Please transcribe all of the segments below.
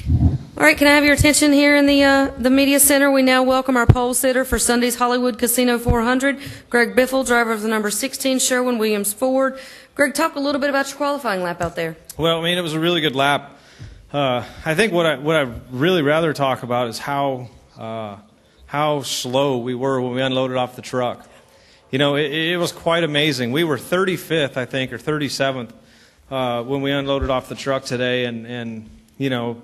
All right, can I have your attention here in the media center? We now welcome our pole sitter for Sunday's Hollywood Casino 400, Greg Biffle, driver of the number 16 Sherwin-Williams Ford. Greg, talk a little bit about your qualifying lap out there. Well, I mean, it was a really good lap. I think what I really rather talk about is how slow we were when we unloaded off the truck. You know, it was quite amazing. We were 35th, I think, or 37th when we unloaded off the truck today, and you know,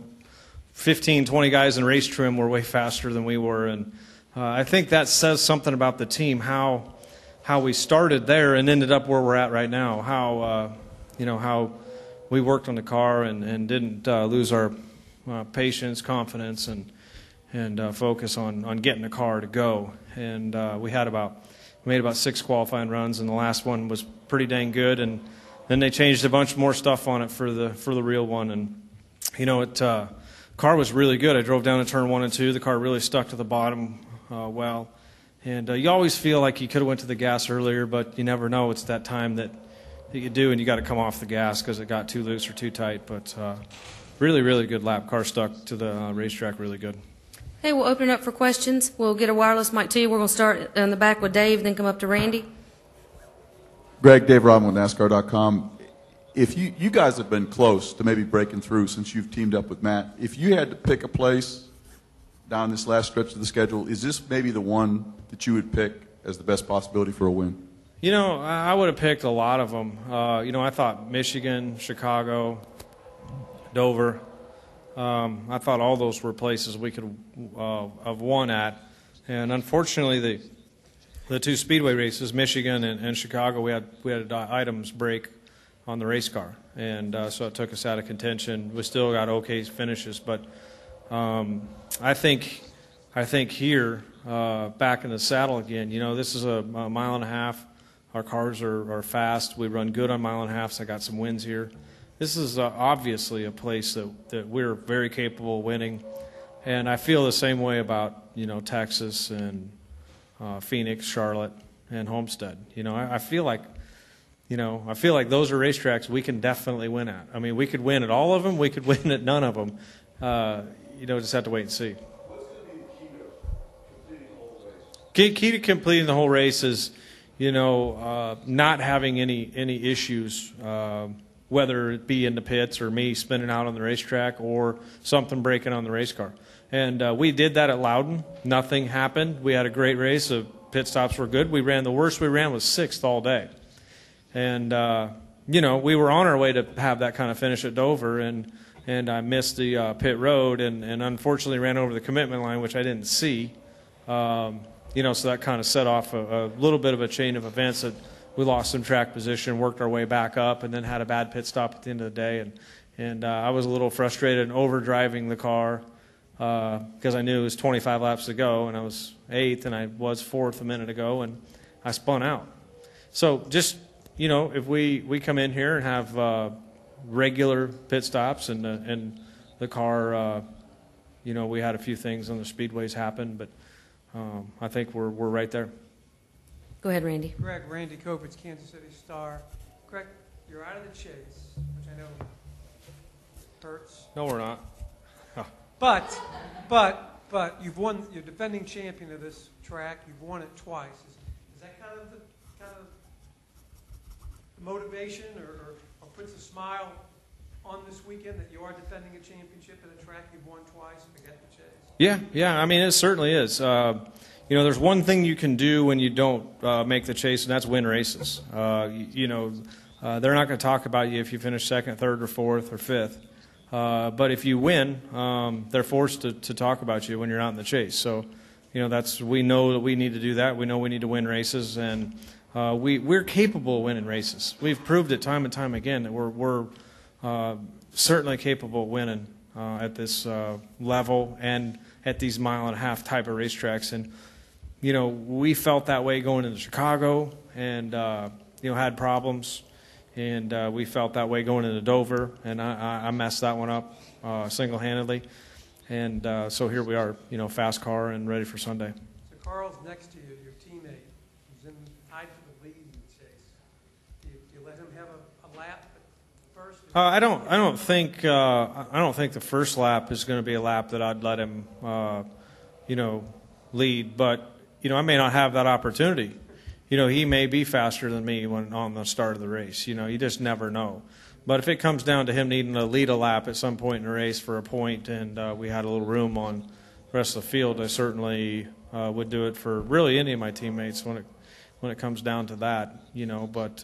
15, 20 guys in race trim were way faster than we were, and I think that says something about the team, how we started there and ended up where we're at right now, how we worked on the car and didn't lose our patience, confidence, and focus on getting the car to go. And we made about 6 qualifying runs, and the last one was pretty dang good, and then they changed a bunch more stuff on it for the real one, and you know, car was really good. I drove down to turn 1 and 2. The car really stuck to the bottom well. And you always feel like you could have went to the gas earlier, but you never know. It's that time that you do, and you got to come off the gas because it got too loose or too tight. But really, really good lap. Car stuck to the racetrack really good. Hey, we'll open it up for questions. We'll get a wireless mic to you. We're going to start in the back with Dave, then come up to Randy. Greg, Dave Rodman with NASCAR.com. If you guys have been close to maybe breaking through since you've teamed up with Matt, if you had to pick a place down this last stretch of the schedule, is this maybe the one that you would pick as the best possibility for a win? You know, I would have picked a lot of them. You know, I thought Michigan, Chicago, Dover. I thought all those were places we could have won at. And unfortunately, the 2 Speedway races, Michigan and Chicago, we had items break on the race car, and so it took us out of contention. We still got okay finishes, but I think here, back in the saddle again, you know, this is a mile and a half. Our cars are fast. We run good on mile and a half, so I got some wins here. This is obviously a place that we're very capable of winning, and I feel the same way about, you know, Texas and Phoenix, Charlotte, and Homestead. You know, I feel like those are racetracks we can definitely win at. I mean, we could win at all of them. We could win at none of them. You know, just have to wait and see. What's going to be the key to completing the whole race? Key to completing the whole race is, you know, not having any issues, whether it be in the pits or me spinning out on the racetrack or something breaking on the race car. And we did that at Loudon. Nothing happened. We had a great race. The pit stops were good. The worst we ran was 6th all day. And, you know, we were on our way to have that kind of finish at Dover, and I missed the pit road and unfortunately ran over the commitment line, which I didn't see. You know, so that kind of set off a little bit of a chain of events that we lost some track position, worked our way back up, and then had a bad pit stop at the end of the day. And I was a little frustrated and overdriving the car because I knew it was 25 laps to go, and I was 8th, and I was 4th a minute ago, and I spun out. So just, you know, if we come in here and have regular pit stops and the car, you know, we had a few things on the speedways happen, but I think we're right there. Go ahead, Randy. Greg, Randy Kopitz, Kansas City Star. Greg, you're out of the chase, which I know hurts. No, we're not. Oh. But you've won. You're defending champion of this track. You've won it twice. Is that kind of the motivation or puts a smile on this weekend that you are defending a championship at a track you've won twice? Forget the chase. Yeah. I mean, it certainly is. You know, there's one thing you can do when you don't make the chase, and that's win races. You know, they're not going to talk about you if you finish 2nd, 3rd, or 4th, or 5th. But if you win, they're forced to talk about you when you're out in the chase. So, you know, we know that we need to do that. We know we need to win races, and we're capable of winning races. We've proved it time and time again that we're certainly capable of winning at this level and at these mile-and-a-half type of racetracks. And, you know, we felt that way going into Chicago and, you know, had problems. And we felt that way going into Dover, and I messed that one up single-handedly. And so here we are, you know, fast car and ready for Sunday. So Carl's next to you, your teammate, who's tied for the lead in the chase. Do you let him have a lap first? I don't think the first lap is going to be a lap that I'd let him, lead. But I may not have that opportunity. He may be faster than me when on the start of the race. You just never know. But if it comes down to him needing to lead a lap at some point in the race for a point, and we had a little room on the rest of the field, I certainly would do it for really any of my teammates when it comes down to that. But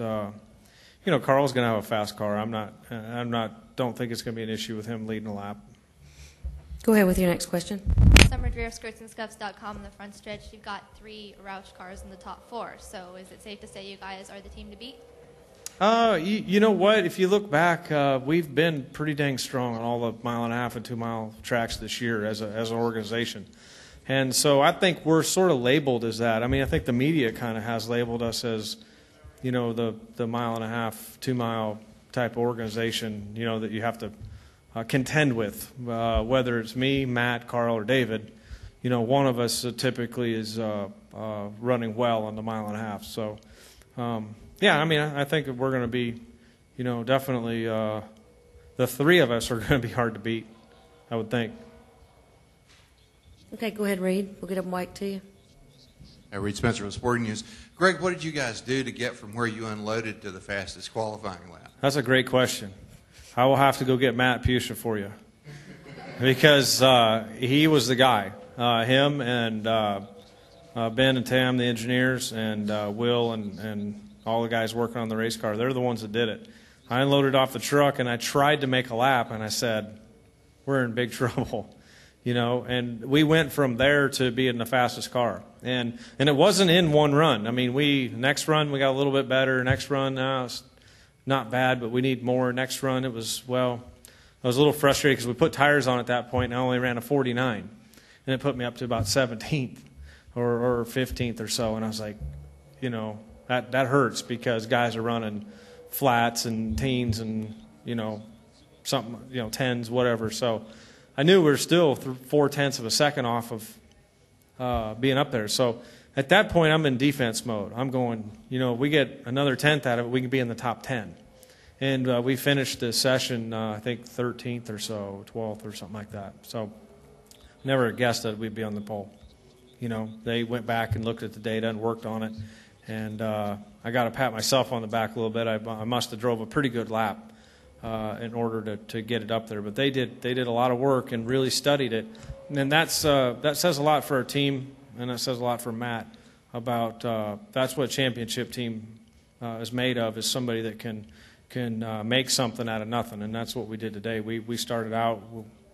Carl's going to have a fast car. Don't think it's going to be an issue with him leading a lap. Go ahead with your next question. Summer Dreer, skirtsandscuffs.com. In the front stretch, you've got 3 Roush cars in the top 4. So is it safe to say you guys are the team to beat? You know what? If you look back, we've been pretty dang strong on all the 1.5 and 2 mile tracks this year as an organization. And so I think we're sort of labeled as that. I mean, I think the media kind of has labeled us as, the 1.5, 2 mile type organization, that you have to contend with, whether it's me, Matt, Carl, or David. One of us typically is running well on the 1.5. So, yeah, I mean, I think we're going to be, definitely the 3 of us are going to be hard to beat, I would think. Okay, go ahead, Reed. We'll get a mic to you. Hey, Reed Spencer with Sporting News. Greg, what did you guys do to get from where you unloaded to the fastest qualifying lap? That's a great question. I will have to go get Matt Pusha for you because he was the guy. Him and Ben and Tam, the engineers, and Will and all the guys working on the race car, they're the ones that did it. I unloaded off the truck, and I tried to make a lap, and I said, we're in big trouble. And we went from there to being the fastest car. And it wasn't in one run. I mean, next run we got a little bit better. Next run, it's not bad, but we need more. Next run, I was a little frustrated because we put tires on at that point, and I only ran a 49. And it put me up to about 17th or 15th or so. And I was like, that hurts because guys are running flats and teens and, something, tens, whatever. So I knew we were still 0.4 of a second off of being up there. So at that point, I'm in defense mode. I'm going, we get another 10th out of it, we can be in the top 10. And we finished the session, I think, 13th or so, 12th or something like that. So never guessed that we'd be on the pole. They went back and looked at the data and worked on it. And I got to pat myself on the back a little bit. I must have drove a pretty good lap in order to get it up there. But they did a lot of work and really studied it. And that says a lot for our team, and that says a lot for Matt about that's what a championship team is made of, is somebody that can make something out of nothing. And that's what we did today. We started out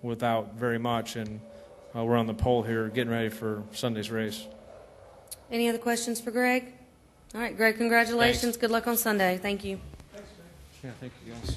without very much, and we're on the pole here getting ready for Sunday's race. Any other questions for Greg? All right, Greg, congratulations. Thanks. Good luck on Sunday. Thank you. Yeah, thank you, guys.